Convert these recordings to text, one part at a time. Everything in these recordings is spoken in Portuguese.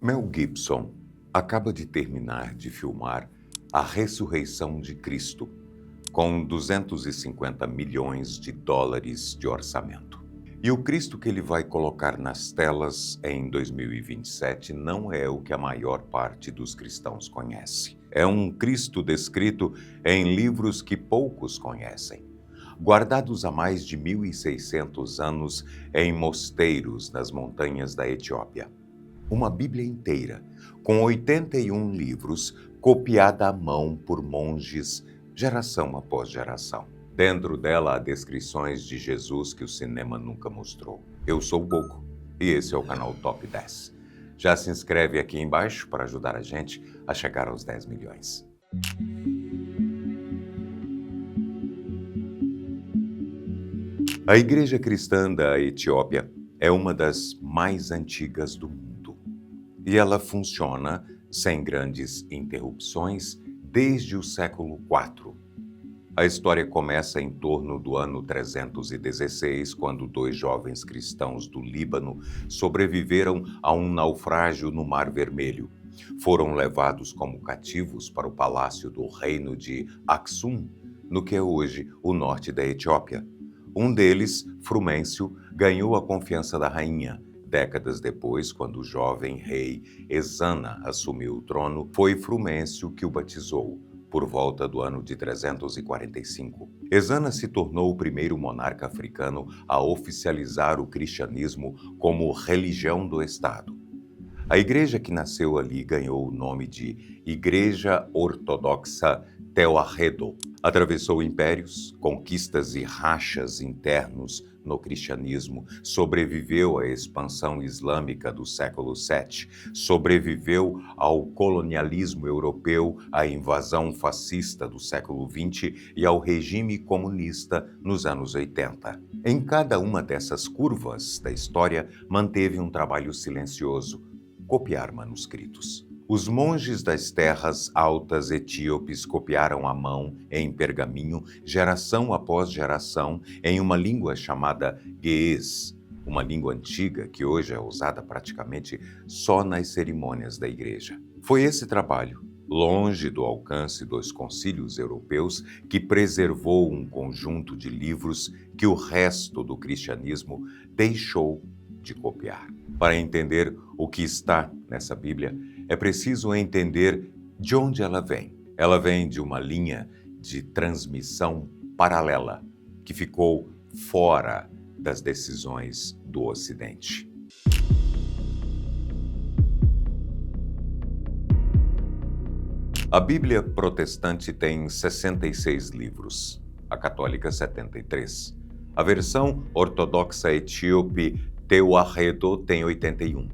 Mel Gibson acaba de terminar de filmar A Ressurreição de Cristo, com 250 milhões de dólares de orçamento. E o Cristo que ele vai colocar nas telas em 2027 não é o que a maior parte dos cristãos conhece. É um Cristo descrito em livros que poucos conhecem, guardados há mais de 1.600 anos em mosteiros nas montanhas da Etiópia. Uma Bíblia inteira, com 81 livros, copiada à mão por monges, geração após geração. Dentro dela há descrições de Jesus que o cinema nunca mostrou. Eu sou o Boco e esse é o canal Top 10. Já se inscreve aqui embaixo para ajudar a gente a chegar aos 10 milhões. A Igreja Cristã da Etiópia é uma das mais antigas do mundo. E ela funciona sem grandes interrupções desde o século IV. A história começa em torno do ano 316, quando dois jovens cristãos do Líbano sobreviveram a um naufrágio no Mar Vermelho. Foram levados como cativos para o palácio do reino de Aksum, no que é hoje o norte da Etiópia. Um deles, Frumêncio, ganhou a confiança da rainha. Décadas depois, quando o jovem rei Ezana assumiu o trono, foi Frumêncio que o batizou, por volta do ano de 345. Ezana se tornou o primeiro monarca africano a oficializar o cristianismo como religião do Estado. A igreja que nasceu ali ganhou o nome de Igreja Ortodoxa Teoharredo. Atravessou impérios, conquistas e rachas internos no cristianismo, sobreviveu à expansão islâmica do século VII, sobreviveu ao colonialismo europeu, à invasão fascista do século XX e ao regime comunista nos anos 80. Em cada uma dessas curvas da história, manteve um trabalho silencioso: copiar manuscritos. Os monges das terras altas etíopes copiaram à mão, em pergaminho, geração após geração, em uma língua chamada Ge'ez, uma língua antiga que hoje é usada praticamente só nas cerimônias da igreja. Foi esse trabalho, longe do alcance dos concílios europeus, que preservou um conjunto de livros que o resto do cristianismo deixou de copiar. Para entender o que está nessa Bíblia, é preciso entender de onde ela vem. Ela vem de uma linha de transmissão paralela, que ficou fora das decisões do Ocidente. A Bíblia protestante tem 66 livros, a católica 73. A versão ortodoxa etíope Teoharredo tem 81.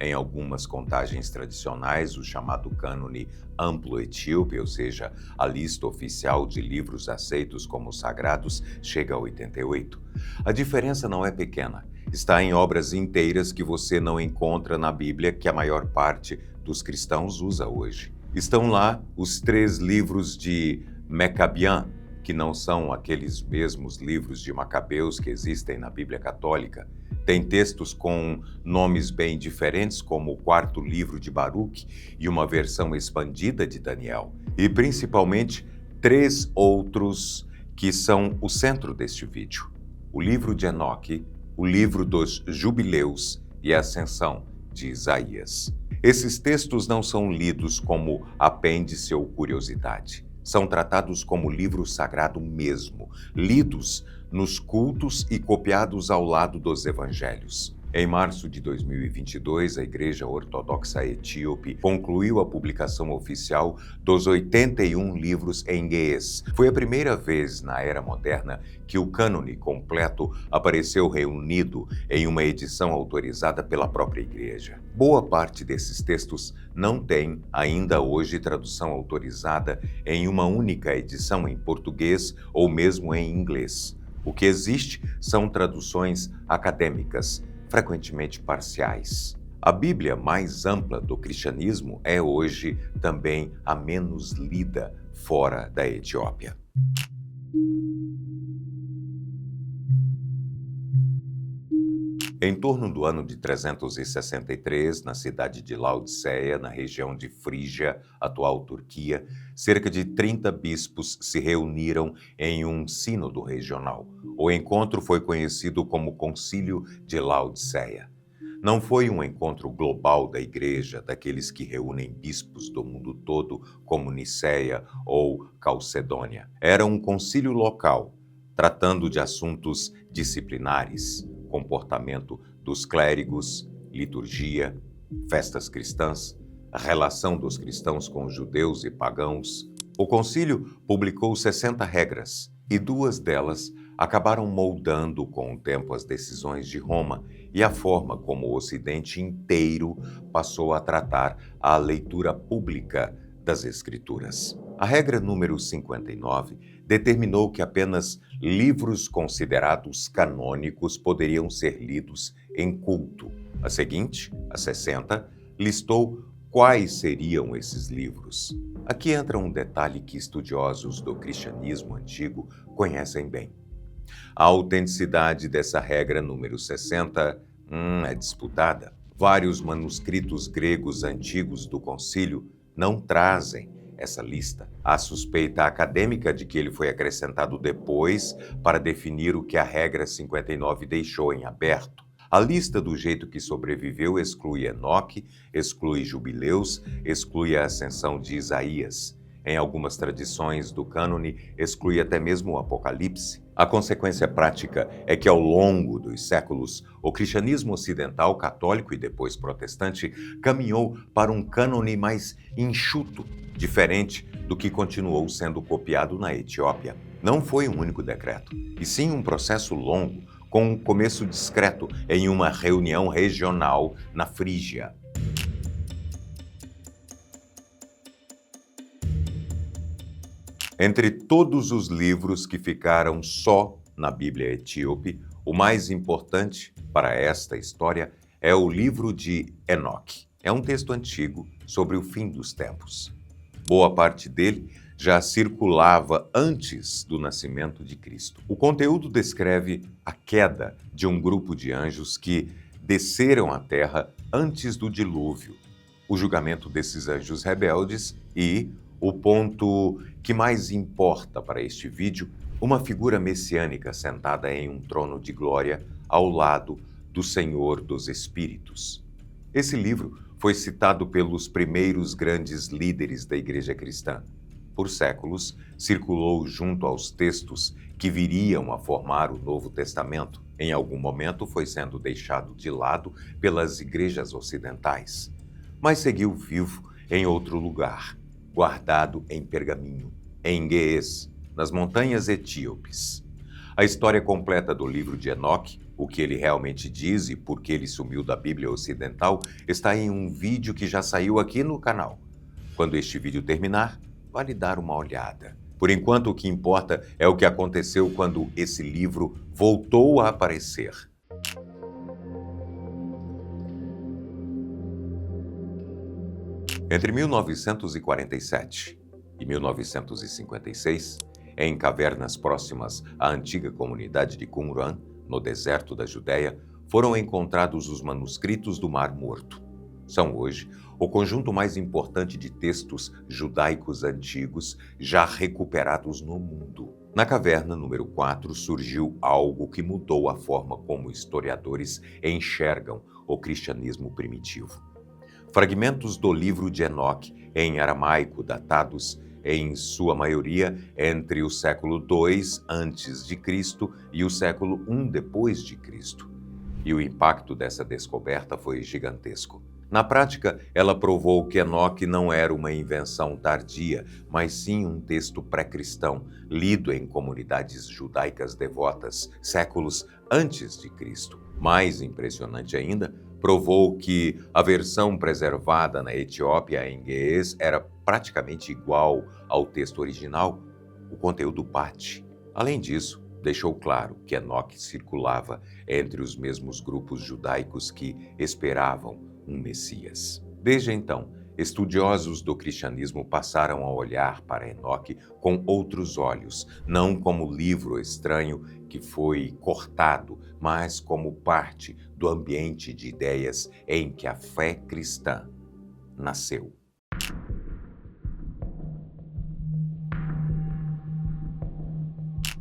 Em algumas contagens tradicionais, o chamado cânone amplo etíope, ou seja, a lista oficial de livros aceitos como sagrados, chega a 88. A diferença não é pequena. Está em obras inteiras que você não encontra na Bíblia, que a maior parte dos cristãos usa hoje. Estão lá os 3 livros de Mecabian, que não são aqueles mesmos livros de Macabeus que existem na Bíblia Católica. Tem textos com nomes bem diferentes, como o 4º livro de Baruque e uma versão expandida de Daniel. E principalmente 3 outros que são o centro deste vídeo: o livro de Enoque, o livro dos Jubileus e a Ascensão de Isaías. Esses textos não são lidos como apêndice ou curiosidade. São tratados como livro sagrado mesmo, lidos nos cultos e copiados ao lado dos evangelhos. Em março de 2022, a Igreja Ortodoxa Etíope concluiu a publicação oficial dos 81 livros em Ge'ez. Foi a primeira vez na era moderna que o cânone completo apareceu reunido em uma edição autorizada pela própria Igreja. Boa parte desses textos não tem, ainda hoje, tradução autorizada em uma única edição em português ou mesmo em inglês. O que existe são traduções acadêmicas, frequentemente parciais. A Bíblia mais ampla do cristianismo é hoje também a menos lida fora da Etiópia. Em torno do ano de 363, na cidade de Laodiceia, na região de Frígia, atual Turquia, cerca de 30 bispos se reuniram em um sínodo regional. O encontro foi conhecido como Concílio de Laodiceia. Não foi um encontro global da igreja, daqueles que reúnem bispos do mundo todo, como Nicéia ou Calcedônia. Era um concílio local, tratando de assuntos disciplinares, comportamento dos clérigos, liturgia, festas cristãs, a relação dos cristãos com os judeus e pagãos. O concílio publicou 60 regras, e 2 delas acabaram moldando com o tempo as decisões de Roma e a forma como o Ocidente inteiro passou a tratar a leitura pública das Escrituras. A regra número 59 determinou que apenas livros considerados canônicos poderiam ser lidos em culto. A seguinte, a 60, listou quais seriam esses livros. Aqui entra um detalhe que estudiosos do cristianismo antigo conhecem bem. A autenticidade dessa regra número 60 é disputada. Vários manuscritos gregos antigos do concílio não trazem essa lista. Há suspeita acadêmica de que ele foi acrescentado depois para definir o que a regra 59 deixou em aberto. A lista do jeito que sobreviveu exclui Enoque, exclui Jubileus, exclui a ascensão de Isaías. Em algumas tradições do cânone, exclui até mesmo o Apocalipse. A consequência prática é que, ao longo dos séculos, o cristianismo ocidental, católico e depois protestante, caminhou para um cânone mais enxuto, diferente do que continuou sendo copiado na Etiópia. Não foi um único decreto, e sim um processo longo, com um começo discreto em uma reunião regional na Frígia. Entre todos os livros que ficaram só na Bíblia etíope, o mais importante para esta história é o livro de Enoque. É um texto antigo sobre o fim dos tempos. Boa parte dele já circulava antes do nascimento de Cristo. O conteúdo descreve a queda de um grupo de anjos que desceram à terra antes do dilúvio, o julgamento desses anjos rebeldes e, o ponto que mais importa para este vídeo, uma figura messiânica sentada em um trono de glória ao lado do Senhor dos Espíritos. Esse livro foi citado pelos primeiros grandes líderes da Igreja Cristã. Por séculos, circulou junto aos textos que viriam a formar o Novo Testamento. Em algum momento foi sendo deixado de lado pelas igrejas ocidentais, mas seguiu vivo em outro lugar, guardado em pergaminho, em Ge'ez, nas montanhas etíopes. A história completa do livro de Enoque, o que ele realmente diz e por que ele sumiu da Bíblia Ocidental, está em um vídeo que já saiu aqui no canal. Quando este vídeo terminar, vale dar uma olhada. Por enquanto, o que importa é o que aconteceu quando esse livro voltou a aparecer. Entre 1947 e 1956, em cavernas próximas à antiga comunidade de Qumran, no deserto da Judéia, foram encontrados os manuscritos do Mar Morto. São hoje o conjunto mais importante de textos judaicos antigos já recuperados no mundo. Na caverna número 4 surgiu algo que mudou a forma como historiadores enxergam o cristianismo primitivo. Fragmentos do livro de Enoque, em aramaico, datados, em sua maioria, entre o século II a.C. e o século I d.C. E o impacto dessa descoberta foi gigantesco. Na prática, ela provou que Enoque não era uma invenção tardia, mas sim um texto pré-cristão, lido em comunidades judaicas devotas, séculos antes de Cristo. Mais impressionante ainda, provou que a versão preservada na Etiópia em Ge'ez era praticamente igual ao texto original. O conteúdo bate. Além disso, deixou claro que Enoque circulava entre os mesmos grupos judaicos que esperavam um Messias. Desde então, Estudiosos do cristianismo passaram a olhar para Enoque com outros olhos, não como livro estranho que foi cortado, mas como parte do ambiente de ideias em que a fé cristã nasceu.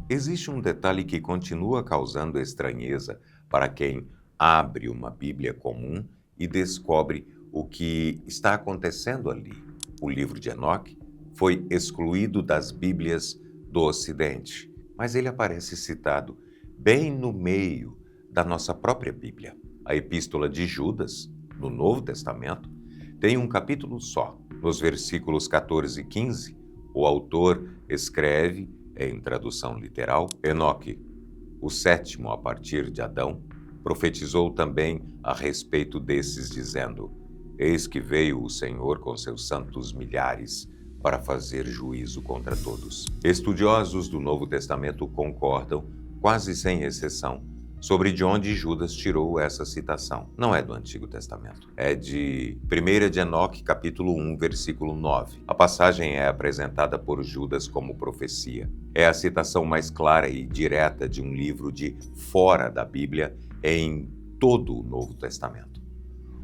Existe um detalhe que continua causando estranheza para quem abre uma Bíblia comum e descobre o que está acontecendo ali. O livro de Enoque foi excluído das Bíblias do Ocidente, mas ele aparece citado bem no meio da nossa própria Bíblia. A Epístola de Judas, no Novo Testamento, tem um capítulo só. Nos versículos 14 e 15, o autor escreve, em tradução literal, Enoque, o sétimo a partir de Adão, profetizou também a respeito desses, dizendo: Eis que veio o Senhor com seus santos milhares para fazer juízo contra todos. Estudiosos do Novo Testamento concordam, quase sem exceção, sobre de onde Judas tirou essa citação. Não é do Antigo Testamento. É de 1 de Enoque, capítulo 1, versículo 9. A passagem é apresentada por Judas como profecia. É a citação mais clara e direta de um livro de fora da Bíblia em todo o Novo Testamento.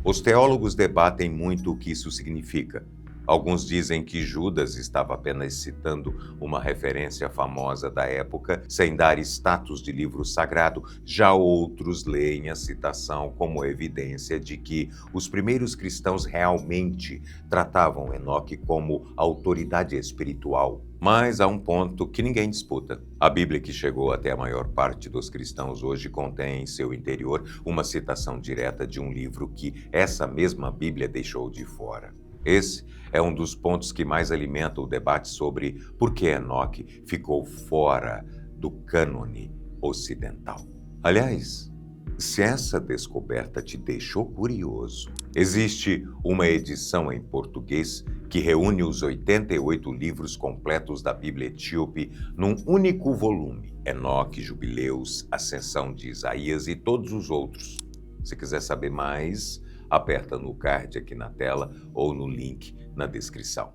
Os teólogos debatem muito o que isso significa. Alguns dizem que Judas estava apenas citando uma referência famosa da época, sem dar status de livro sagrado. Já outros leem a citação como evidência de que os primeiros cristãos realmente tratavam Enoque como autoridade espiritual. Mas há um ponto que ninguém disputa. A Bíblia que chegou até a maior parte dos cristãos hoje contém em seu interior uma citação direta de um livro que essa mesma Bíblia deixou de fora. Esse é um dos pontos que mais alimenta o debate sobre por que Enoque ficou fora do cânone ocidental. Aliás, se essa descoberta te deixou curioso, existe uma edição em português que reúne os 88 livros completos da Bíblia Etíope num único volume: Enoque, Jubileus, Ascensão de Isaías e todos os outros. Se quiser saber mais, aperta no card aqui na tela ou no link na descrição.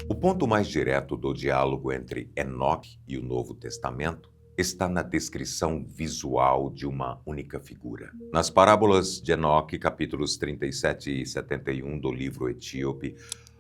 O ponto mais direto do diálogo entre Enoque e o Novo Testamento está na descrição visual de uma única figura. Nas parábolas de Enoque, capítulos 37 e 71 do livro Etíope,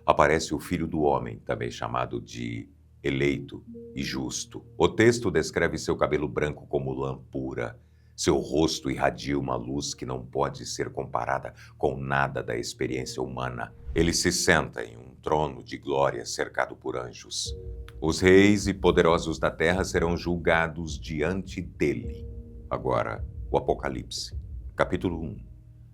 aparece o Filho do Homem, também chamado de eleito e justo. O texto descreve seu cabelo branco como lã pura. Seu rosto irradia uma luz que não pode ser comparada com nada da experiência humana. Ele se senta em um trono de glória cercado por anjos. Os reis e poderosos da terra serão julgados diante dele. Agora, o Apocalipse, capítulo 1,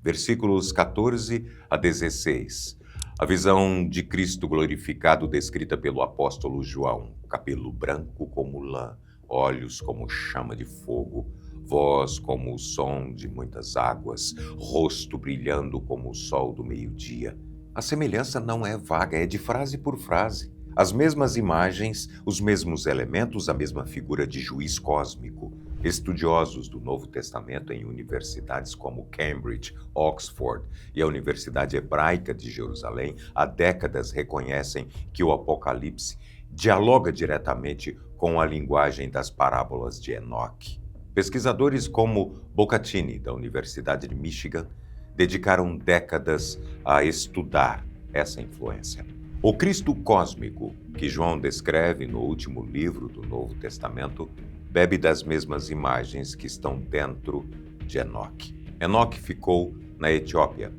versículos 14 a 16. A visão de Cristo glorificado descrita pelo apóstolo João: cabelo branco como lã, olhos como chama de fogo, voz como o som de muitas águas, rosto brilhando como o sol do meio-dia. A semelhança não é vaga, é de frase por frase. As mesmas imagens, os mesmos elementos, a mesma figura de juiz cósmico. Estudiosos do Novo Testamento em universidades como Cambridge, Oxford e a Universidade Hebraica de Jerusalém há décadas reconhecem que o Apocalipse dialoga diretamente com a linguagem das parábolas de Enoque. Pesquisadores como Bocatini, da Universidade de Michigan, dedicaram décadas a estudar essa influência. O Cristo cósmico, que João descreve no último livro do Novo Testamento, bebe das mesmas imagens que estão dentro de Enoque. Enoque ficou na Etiópia.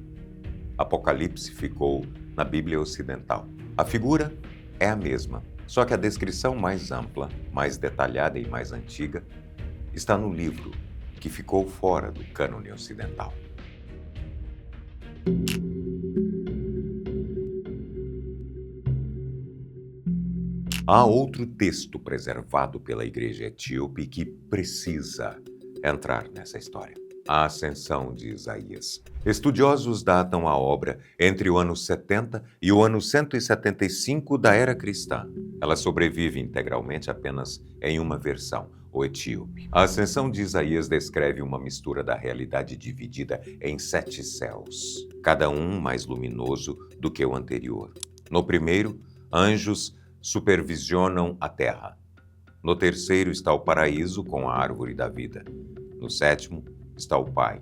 Apocalipse ficou na Bíblia Ocidental. A figura é a mesma, só que a descrição mais ampla, mais detalhada e mais antiga está no livro que ficou fora do cânone ocidental. Há outro texto preservado pela Igreja Etíope que precisa entrar nessa história: a Ascensão de Isaías. Estudiosos datam a obra entre o ano 70 e o ano 175 da era cristã. Ela sobrevive integralmente apenas em uma versão, o etíope. A ascensão de Isaías descreve uma mistura da realidade dividida em 7 céus, cada um mais luminoso do que o anterior. No primeiro, anjos supervisionam a terra. No terceiro está o paraíso com a árvore da vida. No sétimo está o Pai,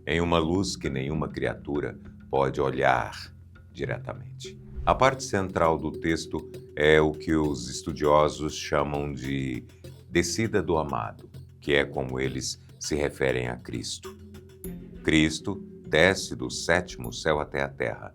em uma luz que nenhuma criatura pode olhar diretamente. A parte central do texto é o que os estudiosos chamam de descida do amado, que é como eles se referem a Cristo. Cristo desce do 7º céu até a terra.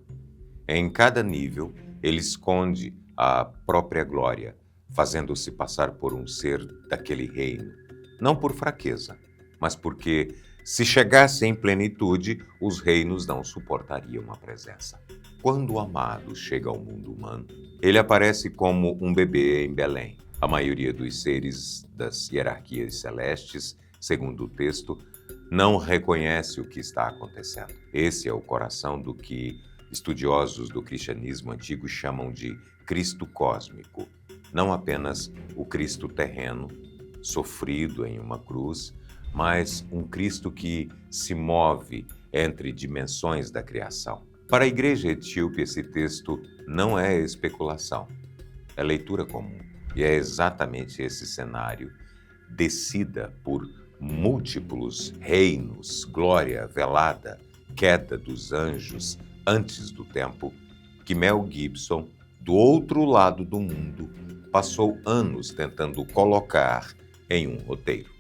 Em cada nível, ele esconde a própria glória, fazendo-se passar por um ser daquele reino, não por fraqueza, mas porque, se chegasse em plenitude, os reinos não suportariam a presença. Quando o amado chega ao mundo humano, ele aparece como um bebê em Belém. A maioria dos seres das hierarquias celestes, segundo o texto, não reconhece o que está acontecendo. Esse é o coração do que estudiosos do cristianismo antigo chamam de Cristo cósmico. Não apenas o Cristo terreno, sofrido em uma cruz, mas um Cristo que se move entre dimensões da criação. Para a igreja etíope, esse texto não é especulação, é leitura comum. E é exatamente esse cenário, descida por múltiplos reinos, glória velada, queda dos anjos antes do tempo, que Mel Gibson, do outro lado do mundo, passou anos tentando colocar em um roteiro.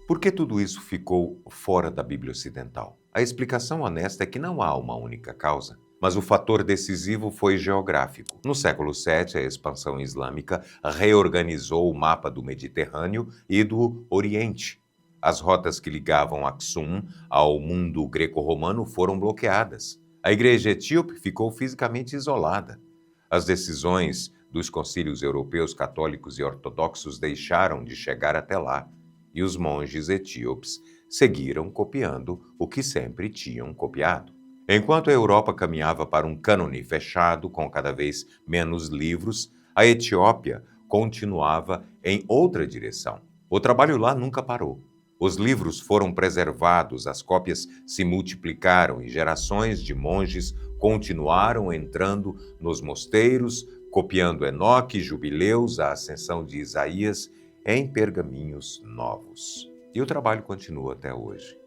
Por que tudo isso ficou fora da Bíblia Ocidental? A explicação honesta é que não há uma única causa, mas o fator decisivo foi geográfico. No século VII, a expansão islâmica reorganizou o mapa do Mediterrâneo e do Oriente. As rotas que ligavam Aksum ao mundo greco-romano foram bloqueadas. A igreja etíope ficou fisicamente isolada. As decisões dos concílios europeus católicos e ortodoxos deixaram de chegar até lá. E os monges etíopes seguiram copiando o que sempre tinham copiado. Enquanto a Europa caminhava para um cânone fechado, com cada vez menos livros, a Etiópia continuava em outra direção. O trabalho lá nunca parou. Os livros foram preservados, as cópias se multiplicaram e gerações de monges continuaram entrando nos mosteiros, copiando Enoque, Jubileus, a ascensão de Isaías, em pergaminhos novos. E o trabalho continua até hoje.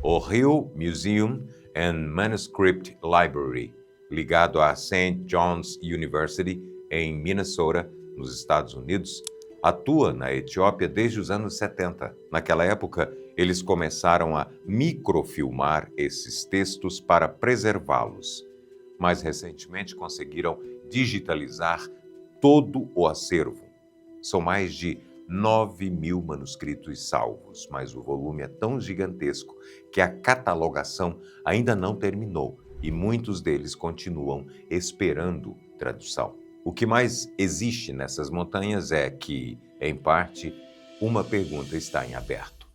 O Hill Museum and Manuscript Library, ligado à St. John's University, em Minnesota, nos Estados Unidos, atua na Etiópia desde os anos 70. Naquela época, eles começaram a microfilmar esses textos para preservá-los. Mais recentemente, conseguiram digitalizar todo o acervo. São mais de 9.000 manuscritos salvos, mas o volume é tão gigantesco que a catalogação ainda não terminou e muitos deles continuam esperando tradução. O que mais existe nessas montanhas é que, em parte, uma pergunta está em aberto.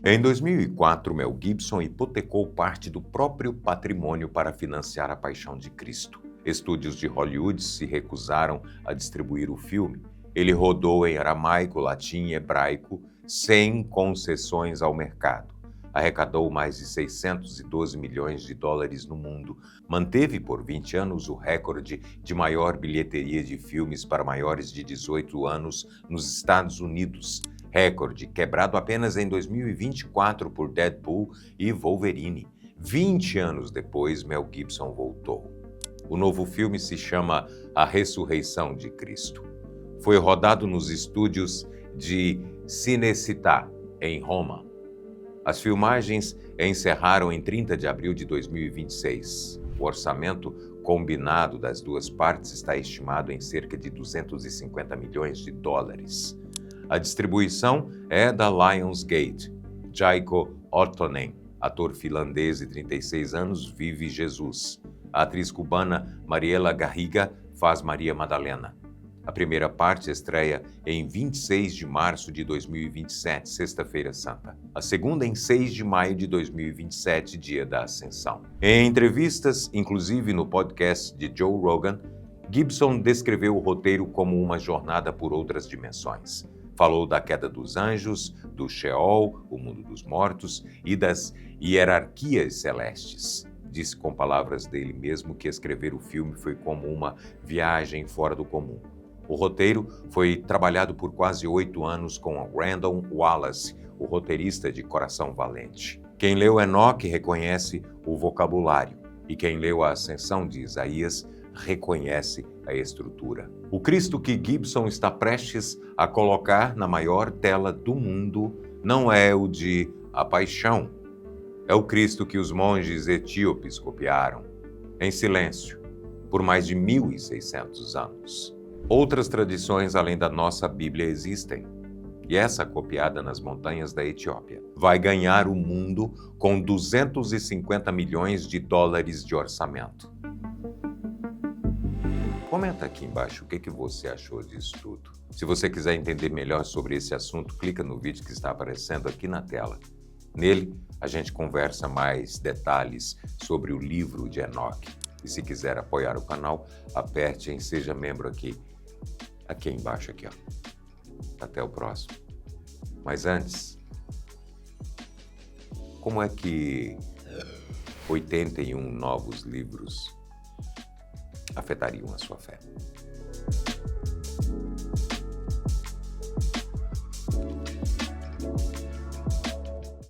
Em 2004, Mel Gibson hipotecou parte do próprio patrimônio para financiar a Paixão de Cristo. Estúdios de Hollywood se recusaram a distribuir o filme. Ele rodou em aramaico, latim e hebraico, sem concessões ao mercado. Arrecadou mais de 612 milhões de dólares no mundo. Manteve por 20 anos o recorde de maior bilheteria de filmes para maiores de 18 anos nos Estados Unidos. Recorde quebrado apenas em 2024 por Deadpool e Wolverine. 20 anos depois, Mel Gibson voltou. O novo filme se chama A Ressurreição de Cristo. Foi rodado nos estúdios de Cinecittà, em Roma. As filmagens encerraram em 30 de abril de 2026. O orçamento combinado das duas partes está estimado em cerca de 250 milhões de dólares. A distribuição é da Lionsgate. Jaakko Ottonen, ator finlandês de 36 anos, vive Jesus. A atriz cubana Mariela Garriga faz Maria Madalena. A primeira parte estreia em 26 de março de 2027, Sexta-feira Santa. A segunda em 6 de maio de 2027, Dia da Ascensão. Em entrevistas, inclusive no podcast de Joe Rogan, Gibson descreveu o roteiro como uma jornada por outras dimensões. Falou da queda dos anjos, do Sheol, o mundo dos mortos, e das hierarquias celestes. Disse com palavras dele mesmo que escrever o filme foi como uma viagem fora do comum. O roteiro foi trabalhado por quase 8 anos com Randall Wallace, o roteirista de Coração Valente. Quem leu Enoque reconhece o vocabulário, e quem leu a Ascensão de Isaías reconhece a estrutura. O Cristo que Gibson está prestes a colocar na maior tela do mundo não é o de A Paixão. É o Cristo que os monges etíopes copiaram, em silêncio, por mais de 1.600 anos. Outras tradições além da nossa Bíblia existem, e essa copiada nas montanhas da Etiópia vai ganhar o mundo com 250 milhões de dólares de orçamento. Comenta aqui embaixo o que você achou disso tudo. Se você quiser entender melhor sobre esse assunto, clica no vídeo que está aparecendo aqui na tela. Nele, a gente conversa mais detalhes sobre o livro de Enoque. E se quiser apoiar o canal, aperte em Seja Membro aqui embaixo aqui, ó. Até o próximo. Mas antes, como é que 81 novos livros afetariam a sua fé?